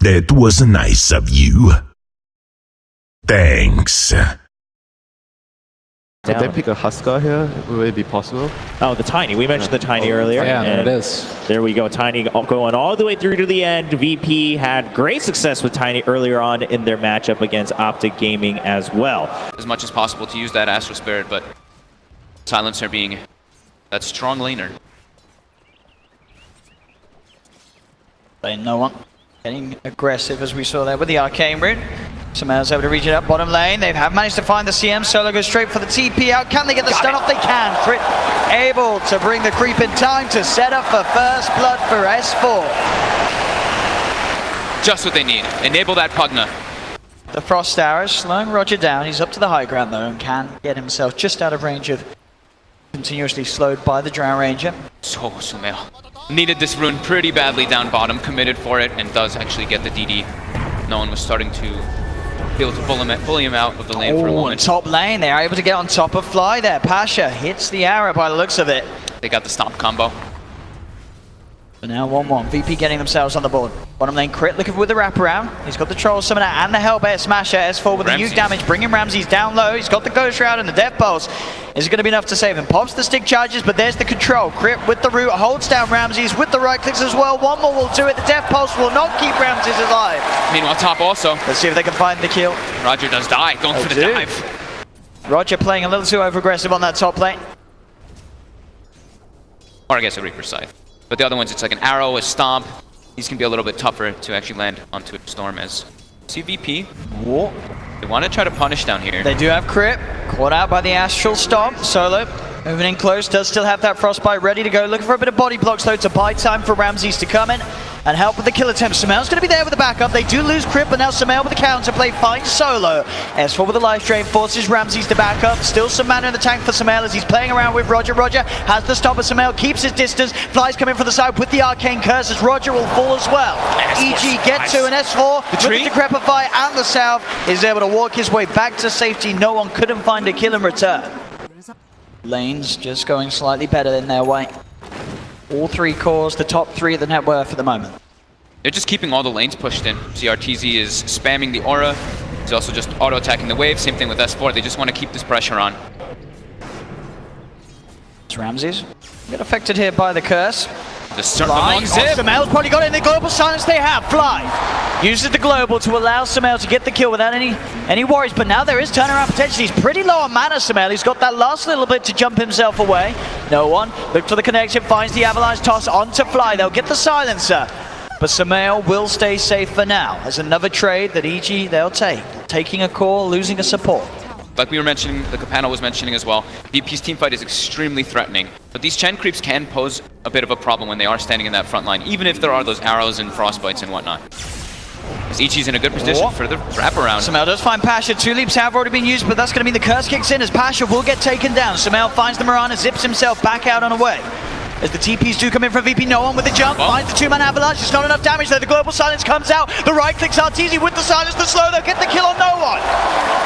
That was nice of you. Thanks. Could they pick a Husker here? Will it be possible? Oh, the Tiny. We mentioned the Tiny earlier. Yeah, there it is. There we go. Tiny going all the way through to the end. VP had great success with Tiny earlier on in their matchup against Optic Gaming as well. As much as possible to use that Astral Spirit, but Silencer being that strong laner. No one getting aggressive as we saw there with the Arcane Rune. Sumail's able to reach it up bottom lane. They have managed to find the CM. Solo goes straight for the TP out. Can they get the stun off? They can. Crit able to bring the creep in time to set up for first blood for S4. Just what they need. Enable that Pugna. The Frost Arrow slowing Roger down. He's up to the high ground though and can get himself just out of range of continuously slowed by the Drow Ranger. So Sumail needed this rune pretty badly down bottom, committed for it, and does actually get the DD. No one was starting to be able to bully him out of the lane for a moment. Top lane, they're able to get on top of Fly there. Pasha hits the arrow by the looks of it. They got the stomp combo. But now 1-1, VP getting themselves on the board. Bottom lane crit looking with the wraparound. He's got the Troll Summoner and the Hellbear Smasher. S4 with the huge damage, bringing Ramses down low. He's got the Ghost Shroud and the Death Pulse. Is it going to be enough to save him? Pops the stick charges, but there's the control. Crit with the root, holds down Ramses with the right clicks as well. One more will do it. The Death Pulse will not keep Ramses alive. Meanwhile, top also. Let's see if they can find the kill. Roger does die, going for the dive. Roger playing a little too over-aggressive on that top lane. Or I guess a Reaper Scythe. But the other ones, it's like an arrow, a stomp. These can be a little bit tougher to actually land onto a storm as CVP. Whoa. They want to try to punish down here. They do have crit, caught out by the Astral Stomp. Solo moving in close, does still have that Frostbite ready to go. Looking for a bit of body blocks though to buy time for Ramses to come in and help with the kill attempt. Sumail's going to be there with the backup. They do lose crit, but now Sumail with the counter play finds Solo. S4 with the life drain forces Ramses to back up. Still some mana in the tank for Sumail as he's playing around with Roger. Roger has the stop, but Sumail keeps his distance. Flies coming from the side with the Arcane Curse as Roger will fall as well. EG get to an S4 with the Decrepify and the Salve is able to walk his way back to safety. No one couldn't find a kill in return. Lanes just going slightly better in their way. All three cores, the top three of the net worth at the moment. They're just keeping all the lanes pushed in. CRTZ is spamming the aura. He's also just auto-attacking the wave. Same thing with S4. They just want to keep this pressure on. It's Ramses. Get affected here by the curse. The long zip. Sumail's probably got it in the global silence they have. Fly uses the global to allow Sumail to get the kill without any worries. But now there is turnaround potential. He's pretty low on mana, Sumail. He's got that last little bit to jump himself away. No one. Look for the connection. Finds the avalanche toss onto Fly. They'll get the silencer. But Sumail will stay safe for now. There's another trade that EG they'll take. Taking a core, losing a support. Like we were mentioning, the panel was mentioning as well, VP's teamfight is extremely threatening. But these Chen creeps can pose a bit of a problem when they are standing in that front line, even if there are those arrows and frostbites and whatnot. As Ichi's in a good position for the wraparound. Sumail does find Pasha. 2 leaps have already been used, but that's going to mean the curse kicks in as Pasha will get taken down. Sumail finds the Mirana, zips himself back out on away. As the TPs do come in from VP, no one with the jump, finds the 2-man avalanche, it's not enough damage though, the global silence comes out, the right clicks RTZ with the silence, the slow, they'll get the kill on no one.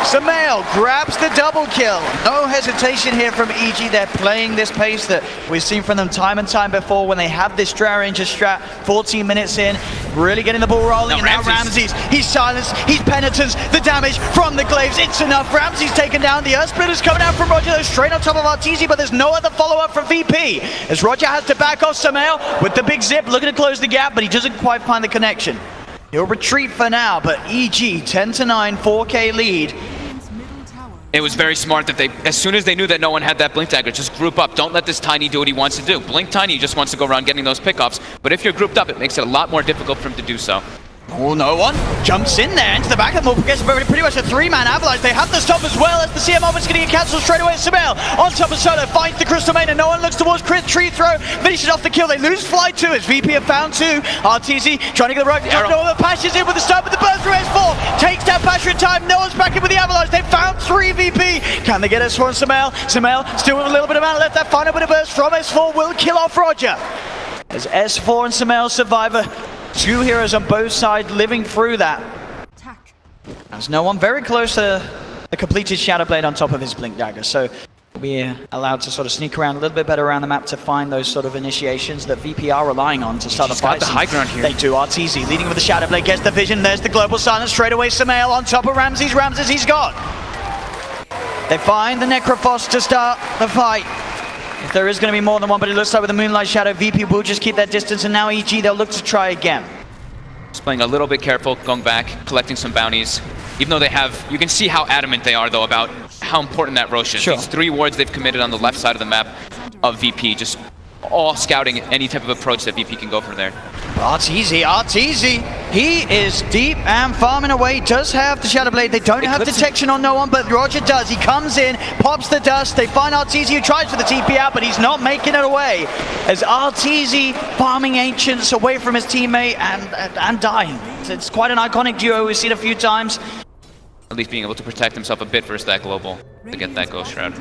Sumail grabs the double kill, no hesitation here from EG, they're playing this pace that we've seen from them time and time before when they have this Drow Ranger strat, 14 minutes in, really getting the ball rolling, and now Ramses, he's silenced, he's penitence, the damage from the glaives, it's enough, Ramses taken down, the Earth Splitter's coming out from Roger, though straight on top of RTZ, but there's no other follow-up from VP, as Roger has to back off Sumail with the big zip, looking to close the gap, but he doesn't quite find the connection. He'll retreat for now, but EG 10-9, 4K lead. It was very smart that they, as soon as they knew that no one had that Blink Dagger, just group up. Don't let this Tiny do what he wants to do. Blink Tiny just wants to go around getting those pickoffs, but if you're grouped up, it makes it a lot more difficult for him to do so. Oh, no one jumps in there into the back of the gets pretty much a 3-man avalanche. They have the stop as well as the CM is going to get cancelled straight away. Sumail on top of Solo finds the Crystal Main and no one looks towards Crit Tree Throw. Finishes off the kill. They lose Fly 2 as VP have found 2. RTZ trying to get the right. No one Pasha's in with the stop, but the burst through S4 takes down Pasha in time. No one's back in with the avalanche. They found 3 VP. Can they get S4 and Sumail? Sumail still with a little bit of mana left. That final bit of burst from S4 will kill off Roger. As S4 and Sumail survivor. 2 heroes on both sides living through that. There's no one very close to the completed Shadow Blade on top of his Blink Dagger. So We're allowed to sort of sneak around a little bit better around the map to find those sort of initiations that VP are relying on to start the fight. Got the high ground here. They do. RTZ leading with the Shadow Blade, gets the vision. There's the global silence straight away. Samael on top of Ramses. Ramses, he's gone. They find the Necrophos to start the fight. If there is going to be more than one, but it looks like with the Moonlight Shadow, VP will just keep that distance, and now EG, they'll look to try again. Just playing a little bit careful, going back, collecting some bounties. Even though they have, you can see how adamant they are, though, about how important that Roche is. Sure. These 3 wards they've committed on the left side of the map of VP, just all scouting any type of approach that VP can go from there. RTZ, he is deep and farming away. Does have the Shadow Blade. They don't have detection on no one, but Roger does. He comes in, pops the dust. They find RTZ, who tries for the TP out, but he's not making it away. As RTZ farming Ancients away from his teammate and dying. It's quite an iconic duo. We've seen it a few times. At least being able to protect himself a bit versus that global to get that Ghost Shroud.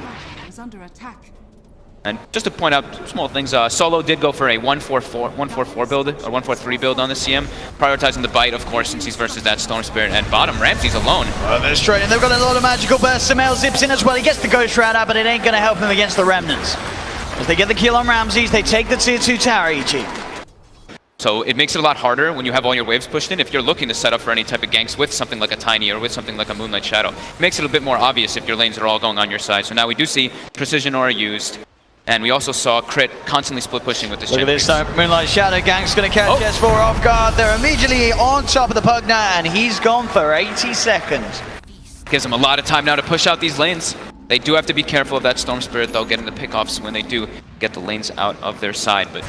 And just to point out small things, Solo did go for a 1-4-4 build, or 1-4-3 build on the CM, prioritizing the bite, of course, since he's versus that Storm Spirit. And bottom, Ramses alone. They're straight in. They've got a lot of magical bursts. Samael zips in as well. He gets the Ghost Shroud out, but it ain't going to help him against the Remnants. As they get the kill on Ramses, they take the tier 2 tower, EG. So it makes it a lot harder when you have all your waves pushed in. If you're looking to set up for any type of ganks with something like a Tiny or with something like a Moonlight Shadow, it makes it a bit more obvious if your lanes are all going on your side. So now we do see Precision Aura used. And we also saw Crit constantly split pushing with this. Look at this time. Moonlight Shadow Gang's going to catch S4 off guard. They're immediately on top of the Pugna, and he's gone for 80 seconds. Gives them a lot of time now to push out these lanes. They do have to be careful of that Storm Spirit, though, getting the pickoffs when they do get the lanes out of their side. But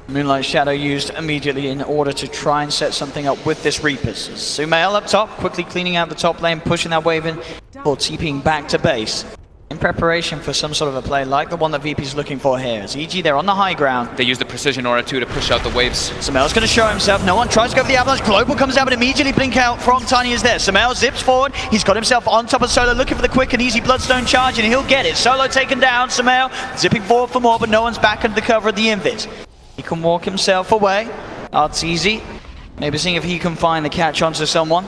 Moonlight Shadow used immediately in order to try and set something up with this Reapers. Sumail up top, quickly cleaning out the top lane, pushing that wave in, or TPing back to base. In preparation for some sort of a play like the one that VP's looking for here. As EG, they're on the high ground. They use the Precision Aura too to push out the waves. Sumail's going to show himself. No one tries to go for the Avalanche. Global comes out, but immediately blink out from Tiny is there. Sumail zips forward. He's got himself on top of Solo, looking for the quick and easy Bloodstone charge, and he'll get it. Solo taken down. Sumail zipping forward for more, but no one's back under the cover of the Invis. He can walk himself away. RTZ, maybe seeing if he can find the catch onto someone.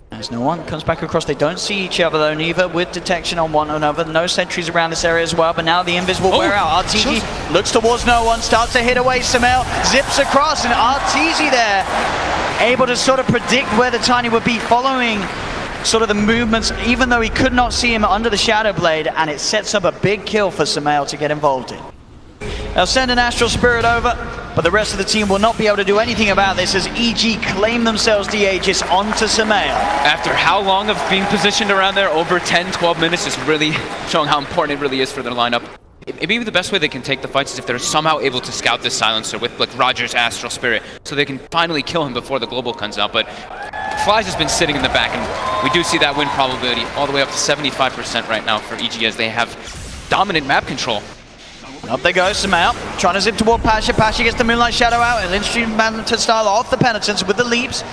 There's no one. Comes back across. They don't see each other though, neither, with detection on one another. No sentries around this area as well, but now the Invis will wear out. RTZ looks towards no one, starts to hit away. Sumail zips across, and RTZ there, able to sort of predict where the Tiny would be, following sort of the movements, even though he could not see him under the Shadow Blade, and it sets up a big kill for Sumail to get involved in. They'll send an Astral Spirit over, but the rest of the team will not be able to do anything about this as EG claim themselves the Aegis onto Sumail. After how long of being positioned around there, over 10-12 minutes, is really showing how important it really is for their lineup. Maybe the best way they can take the fights is if they're somehow able to scout this Silencer with like Roger's Astral Spirit, so they can finally kill him before the global comes out. But Flies has been sitting in the back, and we do see that win probability all the way up to 75% right now for EG as they have dominant map control. Up they go, Sumail, trying to zip toward Pasha. Pasha gets the Moonlight Shadow out, and Linstream Mantle style off the Penitence with the leaps.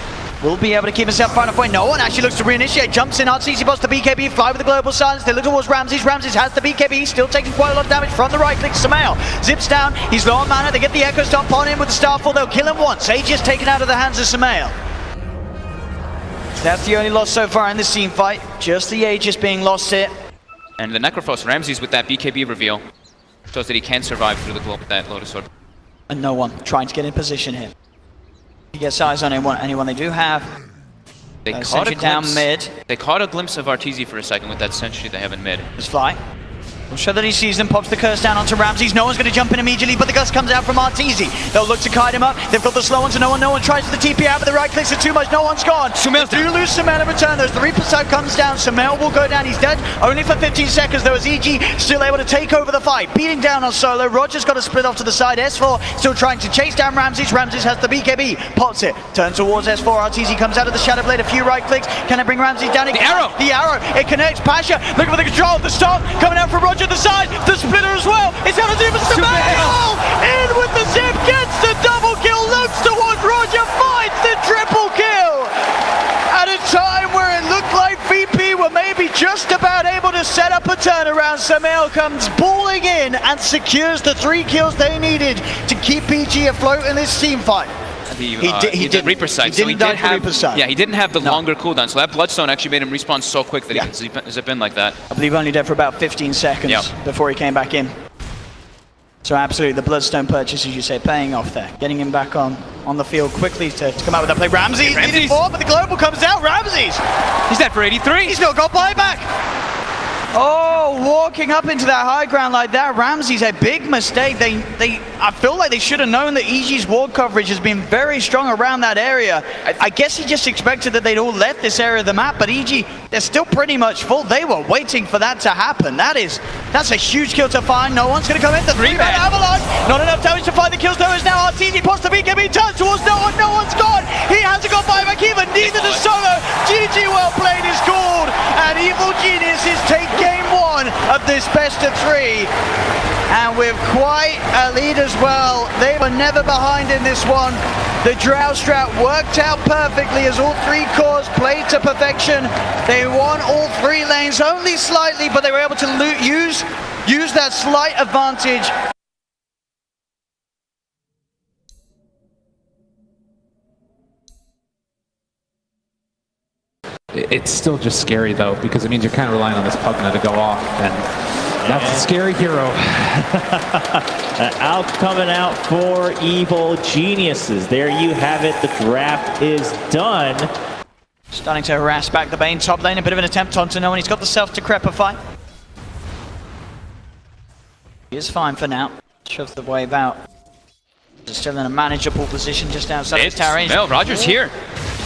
Will be able to keep himself far enough away. No one actually looks to reinitiate. Jumps in, RTZ boss the BKB, fly with the global silence. They look towards Ramses. Ramses has the BKB, still taking quite a lot of damage from the right click. Sumail zips down, he's low on mana. They get the Echo Stomp on him with the Starfall. They'll kill him once. Aegis taken out of the hands of Sumail. That's the only loss so far in this team fight. Just the Aegis being lost here. And the Necrophos, Ramses with that BKB reveal, shows that he can survive through the globe with that Lotus Sword. And no one trying to get in position here. He gets eyes on anyone they do have. They caught sentry a down glimpse. mid. They caught a glimpse of RTZ for a second with that sentry they have in mid. There's Fly. We'll show that he sees them, pops the curse down onto Ramses. No one's going to jump in immediately, but the gust comes out from RTZ. They'll look to kite him up. They've got the slow ones, and no one tries for the TP out, but the right clicks are too much. No one's gone. Sumail's do lose Sumail in return. There's the Reaper comes down. Sumail will go down. He's dead only for 15 seconds, though, as EG still able to take over the fight. Beating down on Solo. Roger's got to split off to the side. S4 still trying to chase down Ramses. Ramses has the BKB. Pots it. Turns towards S4. RTZ comes out of the Shadow Blade. A few right clicks. Can it bring Ramses down? The arrow! The arrow. It connects. Pasha looking for the control. The stop coming out from Roger the side. The splitter as well. It's out of Zip. Sumail in with the zip. Gets the double kill. Looks towards Roger. Finds the triple kill. At a time where it looked like VP were maybe just about able to set up a turnaround, Sumail comes balling in and secures the 3 kills they needed to keep PG afloat in this team fight. He did Reaper's Sight. He didn't die for Reaper's Sight. Yeah, he didn't have the longer cooldown, so that Bloodstone actually made him respawn so quick that he could zip in like that. I believe only dead for about 15 seconds before he came back in. So absolutely, the Bloodstone purchase, as you say, paying off there. Getting him back on the field quickly to come out with that play. Ramses needed more, but the global comes out. Ramses! He's dead for 83. He's not got buyback! Oh, walking up into that high ground like that, Ramses, a big mistake. I feel like they should have known that EG's ward coverage has been very strong around that area. I guess he just expected that they'd all left this area of the map, but EG, they're still pretty much full. They were waiting for that to happen. That's a huge kill to find. No one's going to come in. The 3-man avalanche. Not enough damage to find the kills. There is now RTZ. POSTAVITJ can be turned towards no one. No one's gone. He hasn't got buyback either. Neither does Solo. GG, well played is called. And Evil Geniuses take game 1 of this best of 3. And with quite a lead as well. They were never behind in this one. The Drow strat worked out perfectly as all 3 cores played to perfection. They won all 3 lanes only slightly, but they were able to use that slight advantage. It's still just scary though, because it means you're kind of relying on this Pugna to go off, and that's a scary hero. Out coming out for Evil Geniuses. There you have it. The draft is done. Starting to harass back the Bane top lane. A bit of an attempt onto no one. He's got the self-decrepify. He is fine for now. Shove the wave out. He's still in a manageable position just outside his tower range. Roger's here.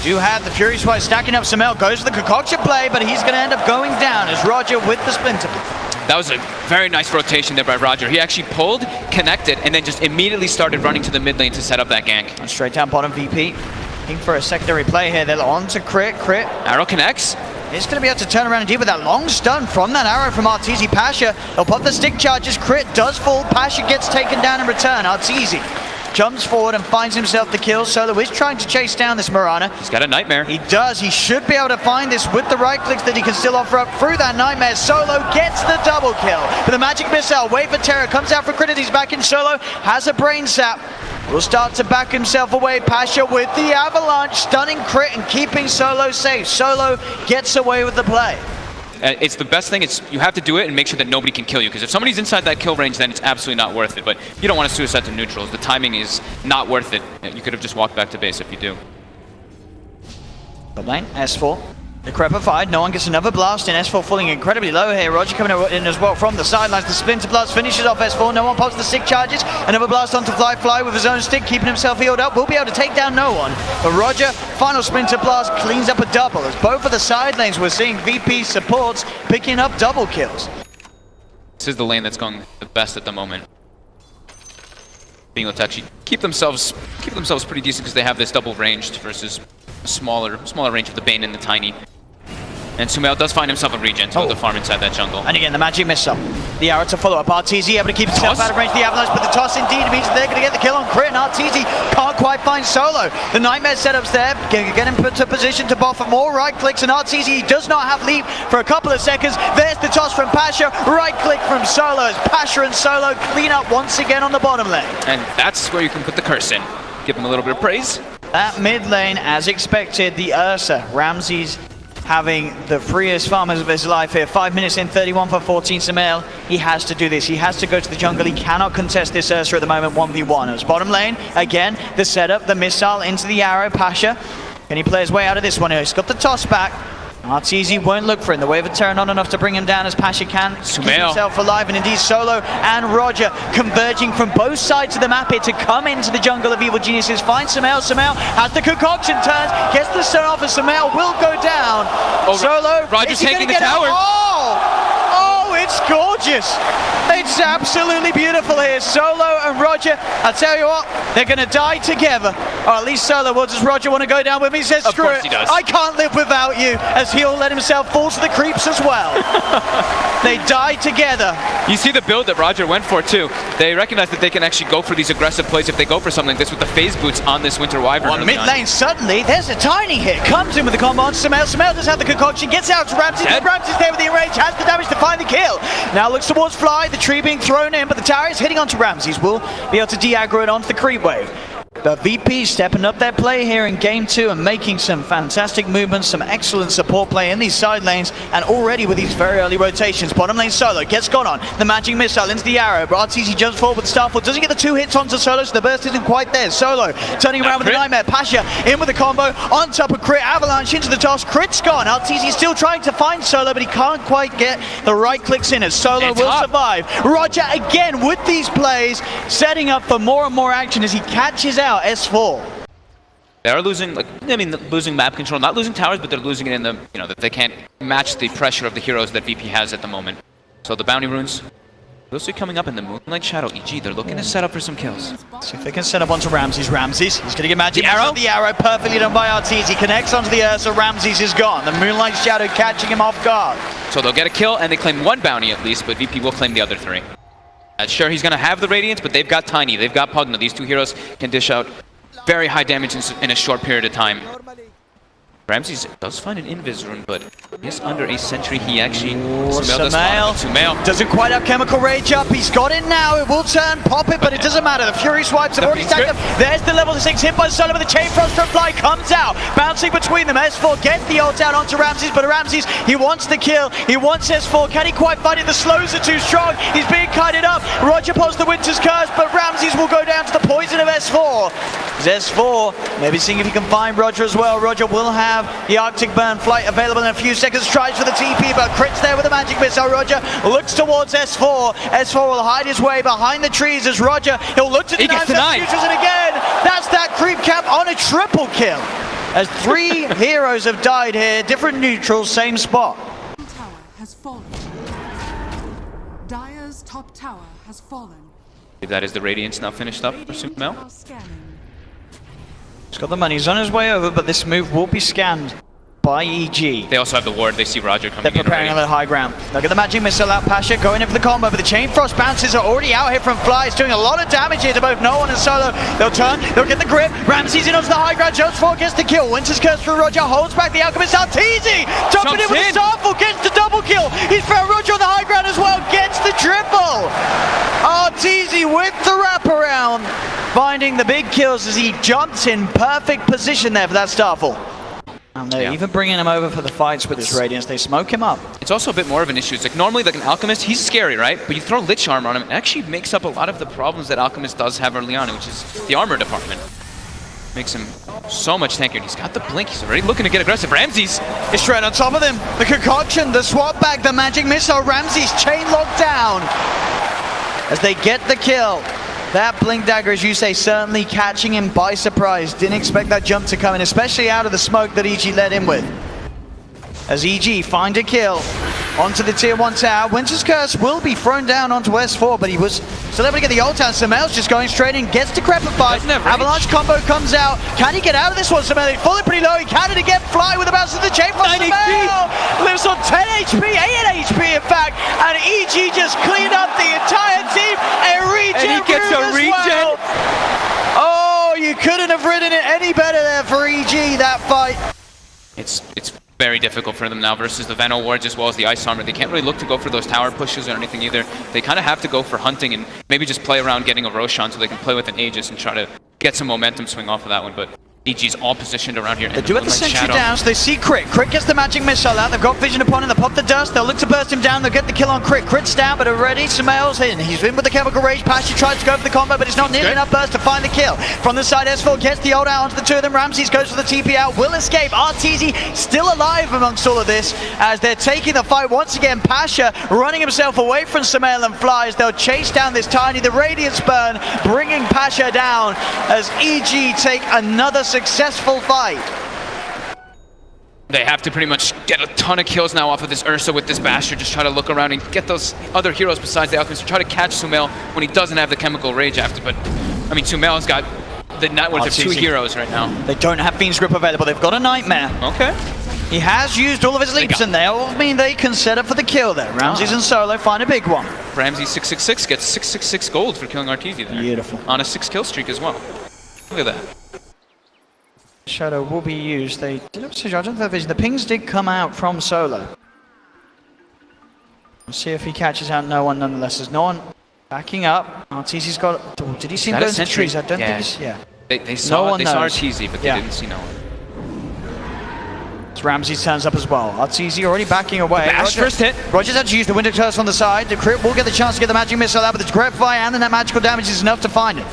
You do have the Fury Swipe stacking up. Samel goes for the concoction play, but he's going to end up going down as Roger with the Splinter. That was a very nice rotation there by Roger. He actually pulled, connected, and then just immediately started running to the mid lane to set up that gank. And straight down bottom VP. Looking for a secondary play here. They're on to crit. Arrow connects. He's going to be able to turn around and deal with that long stun from that arrow from RTZ. Pasha, they'll pop the stick charges. Crit does fall. Pasha gets taken down in return. RTZ jumps forward and finds himself the kill. Solo is trying to chase down this Mirana. He's got a Nightmare. He does. He should be able to find this with the right clicks that he can still offer up through that Nightmare. Solo gets the double kill. With a magic missile, Wave of Terror comes out for crit. He's back in. Solo has a brain sap. Will start to back himself away. Pasha with the avalanche, stunning crit and keeping Solo safe. Solo gets away with the play. It's the best thing. You have to do it and make sure that nobody can kill you, because if somebody's inside that kill range, then it's absolutely not worth it. But you don't want to suicide to neutrals. The timing is not worth it. You could have just walked back to base if you do. Top lane, S4. Decrepified, no one gets another blast in. S4 falling incredibly low here. Roger coming in as well from the sidelines. The Splinter Blast finishes off S4. No one pops the stick charges. Another blast onto Fly with his own stick, keeping himself healed up. Will be able to take down no one. But Roger, final Splinter Blast cleans up a double. As both of the side lanes we're seeing VP supports picking up double kills. This is the lane that's going the best at the moment. Being able to actually keep themselves pretty decent, because they have this double ranged versus a smaller range of the Bane and the Tiny. And Sumail does find himself a regen to go to farm inside that jungle. And again, the magic missile. The arrow to follow up. RTZ able to keep himself out of range of the avalanche, but the toss indeed means they're going to get the kill on crit, and RTZ can't quite find Solo. The Nightmare setup's there, get him put to position to buff for more right clicks, and RTZ does not have leap for a couple of seconds. There's the toss from Pasha, right click from Solo as Pasha and Solo clean up once again on the bottom lane. And that's where you can put the curse in. Give him a little bit of praise. That mid lane, as expected, the Ursa, Ramses having the freest farmers of his life here. 5 minutes in, 31 for 14 Samael. He has to do this. He has to go to the jungle. He cannot contest this Ursa at the moment, 1v1. As bottom lane, again, the setup, the missile into the arrow. Pasha, can he play his way out of this one? He's got the toss back. RTZ won't look for him. The Wave of Terror not enough to bring him down as Pasha can keep himself alive. And indeed, Solo and Roger converging from both sides of the map here to come into the jungle of Evil Geniuses. Find Samael. Samael has the concoction turns, gets the stun off, and Samael will go down. Solo, Roger's taking the tower. Oh, it's gorgeous. It's absolutely beautiful here. Solo and Roger, I tell you what, they're going to die together. Or at least Solo will. Does Roger want to go down with me? He says, screw it. I can't live without you, as he'll let himself fall to the creeps as well. They die together. You see the build that Roger went for too. They recognize that they can actually go for these aggressive plays if they go for something like this with the phase boots on this Winter Wyvern. On mid lane, suddenly, there's a Tiny hit. Comes in with the combo on Samael. Samael does have the concoction, gets out to Ramses. Ramses there with the enrage, has the damage to find the kill. Now looks towards Fly, the tree being thrown in, but the tower is hitting onto Ramses. Will be able to de-aggro it onto the creep wave. But VP stepping up their play here in game 2 and making some fantastic movements, some excellent support play in these side lanes, and already with these very early rotations. Bottom lane Solo gets gone on. The magic missile into the arrow. RTZ jumps forward with Starfall. Doesn't get the 2 hits onto Solo, so the burst isn't quite there. Solo turning around with the Nightmare. Pasha in with the combo. On top of Crit. Avalanche into the toss. Crit's gone. RTZ still trying to find Solo, but he can't quite get the right clicks in as Solo will survive. Roger again with these plays, setting up for more and more action as he catches out S4. They are losing, losing map control, not losing towers, but they're losing it in the, that they can't match the pressure of the heroes that VP has at the moment. So the bounty runes, those are coming up in the Moonlight Shadow. EG, they're looking to set up for some kills. See if they can set up onto Ramses. Ramses, he's going to get magic arrow. The arrow perfectly done by Arteezy. He connects onto the Ursa. Ramses is gone. The Moonlight Shadow catching him off guard. So they'll get a kill, and they claim 1 bounty at least, but VP will claim the other 3. Sure, he's going to have the Radiance, but they've got Tiny, they've got Pugna. These 2 heroes can dish out very high damage in a short period of time. Ramses does find an Invis rune, but just under a sentry, he actually... Sumail doesn't quite have Chemical Rage up. He's got it now. It will turn, pop it, but it doesn't matter. The Fury swipes have already stacked up. There's the level 6 hit by Solo, but the Chain Frost from Fly comes out. Bouncing between them. S4 gets the ult out onto Ramses, but Ramses, he wants the kill. He wants S4. Can he quite fight it? The slows are too strong. He's being kited up. Roger pulls the Winter's Curse, but Ramses will go down to the poison of S4. S4 maybe seeing if he can find Roger as well. Roger will have the Arctic Burn flight available in a few seconds. Tries for the TP, but Crit's there with a magic missile. Roger looks towards S4. S4 will hide his way behind the trees as Roger, he'll look to deny himself, and again, that's that creep cap on a triple kill. As 3 heroes have died here, different neutrals, same spot. Tower has fallen. Dire's top tower has fallen. That is the Radiance now finished up for Sumail. He's got the money, he's on his way over, but this move will be scanned by EG. They also have the ward, they see Roger coming in. They're preparing on the high ground. Look at the magic missile out, Pasha going in for the combo, but the Chain Frost bounces are already out here from Fly. It's doing a lot of damage here to both No One and Solo. They'll turn, they'll get the grip. Ramses in onto the high ground, Jones 4 gets the kill. Winter's Curse through Roger, holds back the Alchemist. Arteezy jumping in with the Starfall, gets the double kill. He's found Roger on the high ground as well, gets the triple. Arteezy with the wraparound, finding the big kills as he jumps in perfect position there for that Starfall. And they're even bringing him over for the fights with his Radiance. They smoke him up. It's also a bit more of an issue. It's like normally like an Alchemist, he's scary, right? But you throw Lich Armor on him, it actually makes up a lot of the problems that Alchemist does have early on, which is the armor department. Makes him so much tankier. He's got the blink, he's already looking to get aggressive. Ramses is straight on top of them. The concoction, the swap back, the magic missile. Ramses chain locked down as they get the kill. That blink dagger, as you say, certainly catching him by surprise. Didn't expect that jump to come in, especially out of the smoke that EG led in with. As EG find a kill onto the tier 1 tower. Winter's Curse will be thrown down onto S4, but he was still able to get the ult out. Sumail's just going straight in, gets to Crepify. Avalanche combo comes out. Can he get out of this one? Sumail falling pretty low. He can it again. Fly with the bounce of the chain from Sumail. Lives on 10 HP, 8 HP in fact. And EG just cleaned up the entire team. And he gets a regen. Oh, you couldn't have ridden it any better there for EG, that fight. It's very difficult for them now versus the Venom wards as well as the Ice Armor. They can't really look to go for those tower pushes or anything either. They kind of have to go for hunting and maybe just play around getting a Roshan so they can play with an Aegis and try to get some momentum swing off of that one. But EG's all positioned around here. They do have the sentry down, so they see Crit. Crit gets the magic missile out. They've got vision upon him. They pop the dust. They'll look to burst him down. They'll get the kill on Crit. Crit's down, but already Sumail's in. He's in with the Chemical Rage. Pasha tries to go for the combo, but it's not nearly enough burst to find the kill. From the side, S4 gets the ult out onto the 2 of them. Ramses goes for the TP out. Will escape. Arteezy still alive amongst all of this as they're taking the fight once again. Pasha running himself away from Sumail and Flies. They'll chase down this Tiny. The Radiance Burn bringing Pasha down as EG take another successful fight. They have to pretty much get a ton of kills now off of this Ursa with this Basher. Just try to look around and get those other heroes besides the Alchemist to try to catch Sumail when he doesn't have the Chemical Rage after. But, I mean, Sumail's got the net worth of 2 heroes right now. They don't have Fiend's Grip available. They've got a Nightmare. Okay. He has used all of his leaps and they'll mean they can set up for the kill there. Ramses and Solo find a big one. Ramses 666 gets 666 gold for killing Arteezy there. Beautiful. On a 6 kill streak as well. Look at that. Shadow will be used. They did have Sage. I don't know if the pings did come out from Solo. We'll see if he catches out No One nonetheless. There's No One backing up. Arteezy's got. Did he see him go into trees? I don't think he's. Yeah. They saw No one knows. RTZ, but they didn't see no one. Ramsey turns up as well. RTZ already backing away. Bash first hit. Rogers had to use the Winter Curse on the side. The crit will get the chance to get the magic missile out, but the grip fire and the net magical damage is enough to find it.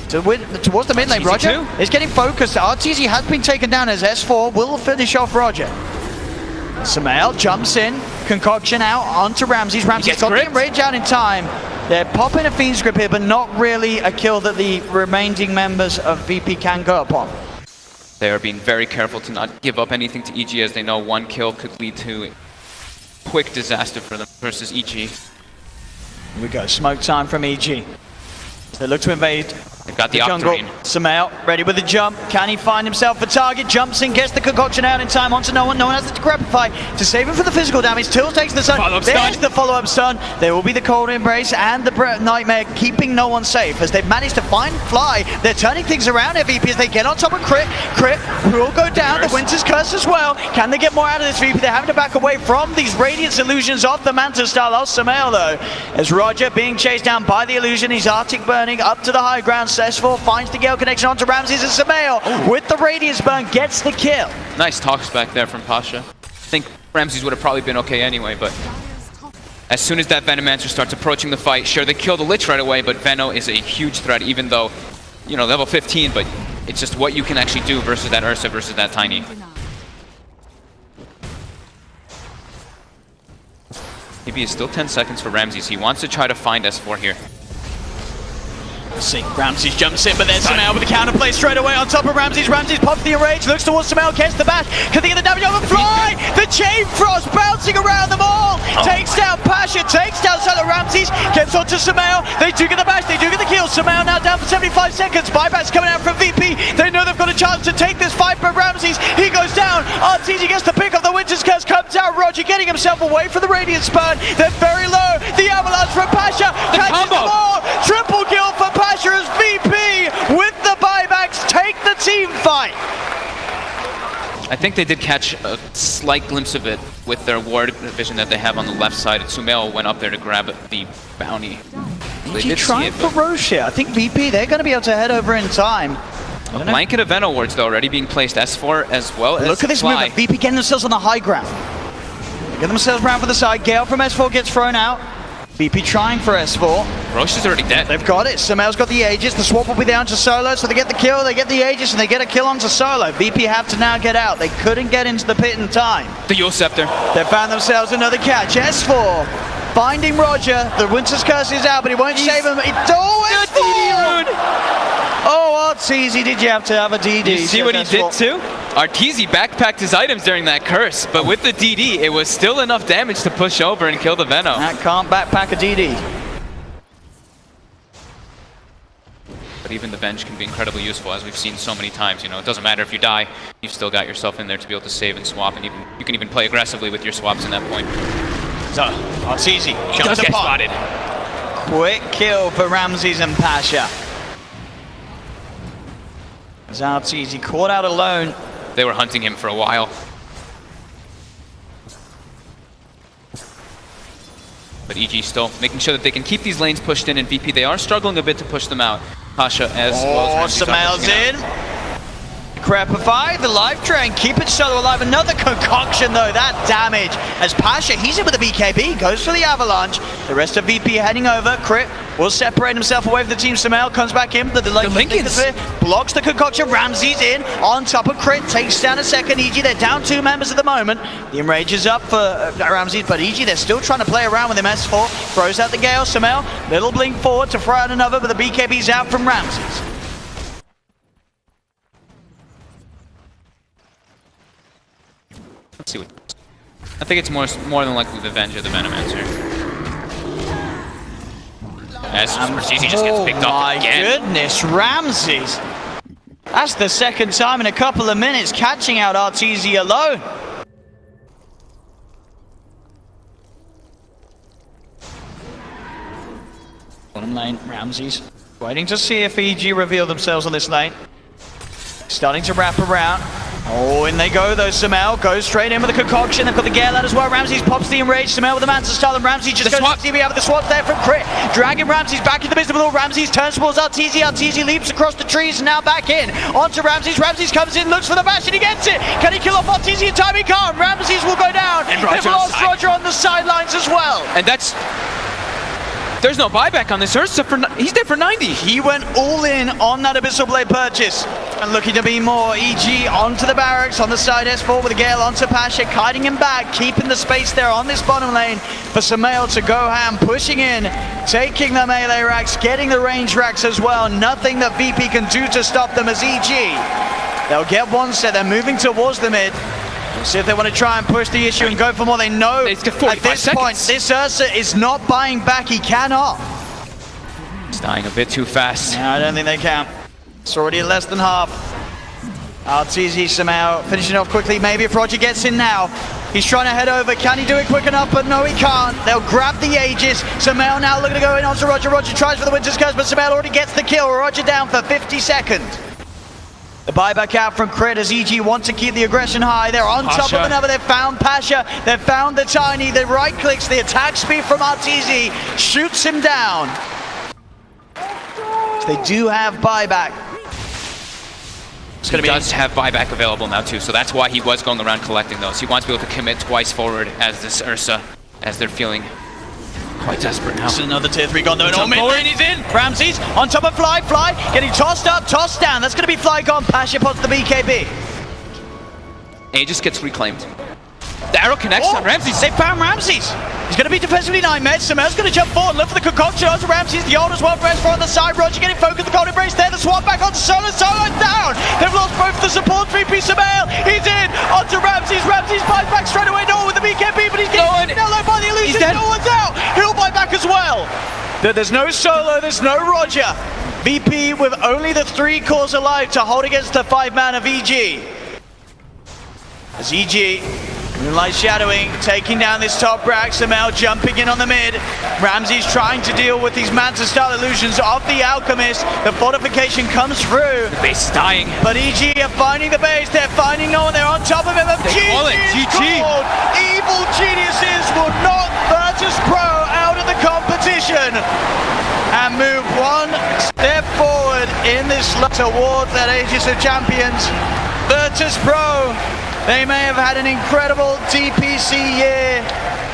Towards the mid lane, Roger is getting focused. RTZ has been taken down as S4 will finish off Roger. Samael jumps in, concoction out onto Ramses. Ramses got the enrage out in time. They're popping a Fiend's Grip here, but not really a kill that the remaining members of VP can go upon. They are being very careful to not give up anything to EG, as they know one kill could lead to quick disaster for them versus EG. Here we go, smoke time from EG. They look to invade. They've got the jungle. Octarine. Samael ready with the jump. Can he find himself a target? Jumps in, gets the concoction out in time onto no one. No one has to grabify to save him for the physical damage. Till takes the stun. There's the follow-up stun. There will be the cold embrace and the nightmare, keeping no one safe as they've managed to find Fly. They're turning things around here, VP, as they get on top of Crit. Crit will go down. The Winter's Curse as well. Can they get more out of this, VP? They're having to back away from these Radiance illusions of the Manta style of Samael, though. As Roger being chased down by the illusion, he's Arctic burning up to the high ground. Sesful finds the Gale connection onto Ramses, and Samael with the Radiance burn gets the kill. Nice talks back there from Pasha. I think Ramses would have probably been okay anyway, but as soon as that Venomancer starts approaching the fight, sure, they kill the Lich right away, but Veno is a huge threat, even though, you know, level 15, but it's just what you can actually do versus that Ursa, versus that Tiny. Maybe it's still 10 seconds for Ramses. He wants to try to find S4 here. See, Ramses jumps in, but there's Samael with the counterplay straight away on top of Ramses. Ramses pops the enrage, looks towards Samael, gets the bash. Can they get the damage over Fly? The Chain Frost bouncing around them all. Takes down Pasha, takes down Solo. Ramses gets onto Samael. They do get the bash, they do get the kill. Samael now down for 75 seconds. Buybacks coming out from VP. They know they've got a chance to take this fight, but Ramses, he goes down. RTZ gets the pick of the Winter's Curse, comes out. Roger getting himself away from the Radiant Spurn. They're very low. The Avalanche from Pasha catches them all. Triple kill for Pasha as VP with the buybacks take the team fight. I think they did catch a slight glimpse of it with their ward vision that they have on the left side. Sumail went up there to grab the bounty. They did see it, for Roche here. I think VP, they're going to be able to head over in time. A blanket of Veno wards though already being placed. S4 as well as Look at this Fly. movement. VP getting themselves on the high ground. Get themselves around for the side. Gale from S4 gets thrown out. VP trying for S4. Roche is already dead. They've got it. Samael's got the Aegis. The swap will be down to Solo, so they get the kill, they get the Aegis, and they get a kill onto Solo. VP have to now get out. They couldn't get into the pit in time. The Yule Scepter. They found themselves another catch. S4 finding Roger. The Winter's Curse is out, but he won't save him. Oh, Arteezy, did you have to have a DD? You see what he did too? Arteezy backpacked his items during that curse, but with the DD, it was still enough damage to push over and kill the Veno. That can't backpack a DD. But even the bench can be incredibly useful, as we've seen so many times. You know, it doesn't matter if you die, you've still got yourself in there to be able to save and swap, and you can even play aggressively with your swaps in that point. So, Arteezy jumps get spotted. Quick kill for Ramses and Pasha. As Arteezy caught out alone. They were hunting him for a while. But EG still making sure that they can keep these lanes pushed in, and VP, they are struggling a bit to push them out. Pasha as well as Samael's in. Crepify the life train, keep it Solo alive. Another concoction though, that damage. As Pasha, he's in with the BKB, goes for the Avalanche. The rest of VP heading over. Crit will separate himself away from the team. Samael comes back in. The Lincolns blocks the concoction. Ramses in on top of Crit, takes down a second. EG, they're down 2 members at the moment. The enrage is up for Ramses, but EG, they're still trying to play around with him. S4 throws out the Gale. Samael, little blink forward to throw out another, but the BKB's out from Ramses. Let's see what. I think it's more than likely the Venge of the Venomancer. As Arteezy just gets picked off again. My goodness, Ramses. That's the second time in a couple of minutes catching out Arteezy alone. Bottom lane, Ramses. Waiting to see if EG reveal themselves on this lane. Starting to wrap around. Oh, in they go though. Sumail goes straight in with a concoction. They've got the Gale out as well. Ramses pops the enrage. Sumail with the Manta style, and Ramses just The goes swap. to CB out with the swap there from Crit. Dragging Ramses back into the middle. Ramses turns towards RTZ. RTZ leaps across the trees and now back in. Onto Ramses. Ramses comes in, looks for the bash, and he gets it. Can he kill off RTZ in time? He can't. Ramses will go down. And They've Roger on lost side. Roger on the sidelines as well. And that's... There's no buyback on this Ursa. He's dead for 90. He went all in on that Abyssal Blade purchase. And looking to be more. EG onto the barracks on the side S4 with a Gale onto Pasha, kiting him back, keeping the space there on this bottom lane for Sumail to go ham, pushing in, taking the melee racks, getting the range racks as well. Nothing that VP can do to stop them as EG. They'll get one set, they're moving towards the mid. We'll see if they want to try and push the issue and go for more. They know It's got at 45 this point, seconds. this Ursa is not buying back. He cannot. He's dying a bit too fast. I don't think they can. It's already less than half. RTZ somehow finishing off quickly. Maybe if Roger gets in now. He's trying to head over. Can he do it quick enough? But no, he can't. They'll grab the Aegis. Sumail now looking to go in onto Roger. Roger tries for the Winter's Curse, but Sumail already gets the kill. Roger down for 50 seconds. The buyback out from Crit as EG want to keep the aggression high. They're on top Pasha. of another. They've found Pasha. They've found the Tiny. The right clicks. The attack speed from RTZ shoots him down. They do have buyback. He does have buyback available now too, so that's why he was going around collecting those. He wants to be able to commit twice forward as this Ursa, as they're feeling quite desperate now. This is another tier 3 gone. No, on mid forward. lane, he's in. Ramses on top of Fly. Fly getting tossed up, tossed down. That's going to be Fly gone. Pasha pots the BKB. Aegis gets reclaimed. The arrow connects on Ramses. They found Ramses. He's going to be defensively 9 meds. Sumail's going to jump forward, look for the concoction onto Ramses. The old as well, Rest on the side. Roger getting focused, the golden embrace there. The swap back onto Solo. Solo's down. They've lost both the support 3P Sumail. He's in onto Ramses. Ramses buys back straight away. No with the BKB, but he's getting nullified by the illusion. No one's out. He'll buy back as well. There's no Solo, there's no Roger. VP with only the 3 cores alive to hold against the 5-man of EG. As EG, Moonlight shadowing, taking down this top rack. Sumail jumping in on the mid. Ramses trying to deal with these Manta-style illusions of the Alchemist. The fortification comes through. The base is dying. But EG are finding the base. They're finding no one. They're on top of him. They call it GG. Evil geniuses will knock Virtus Pro out of the competition and move one step forward in this towards that Aegis of Champions. Virtus Pro, they may have had an incredible DPC year,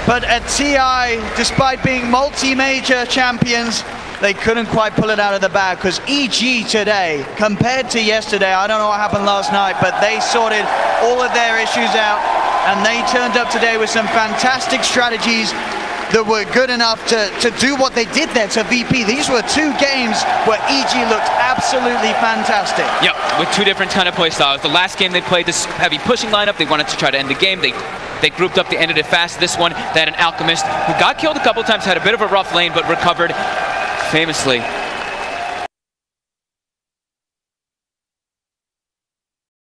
but at TI, despite being multi-major champions, they couldn't quite pull it out of the bag because EG today, compared to yesterday, I don't know what happened last night, but they sorted all of their issues out and they turned up today with some fantastic strategies that were good enough to do what they did there to VP. These were 2 games where EG looked absolutely fantastic. Yep, with 2 different kind of play styles. The last game they played this heavy pushing lineup. They wanted to try to end the game. They grouped up, they ended it fast. This one, they had an Alchemist who got killed a couple times, had a bit of a rough lane, but recovered famously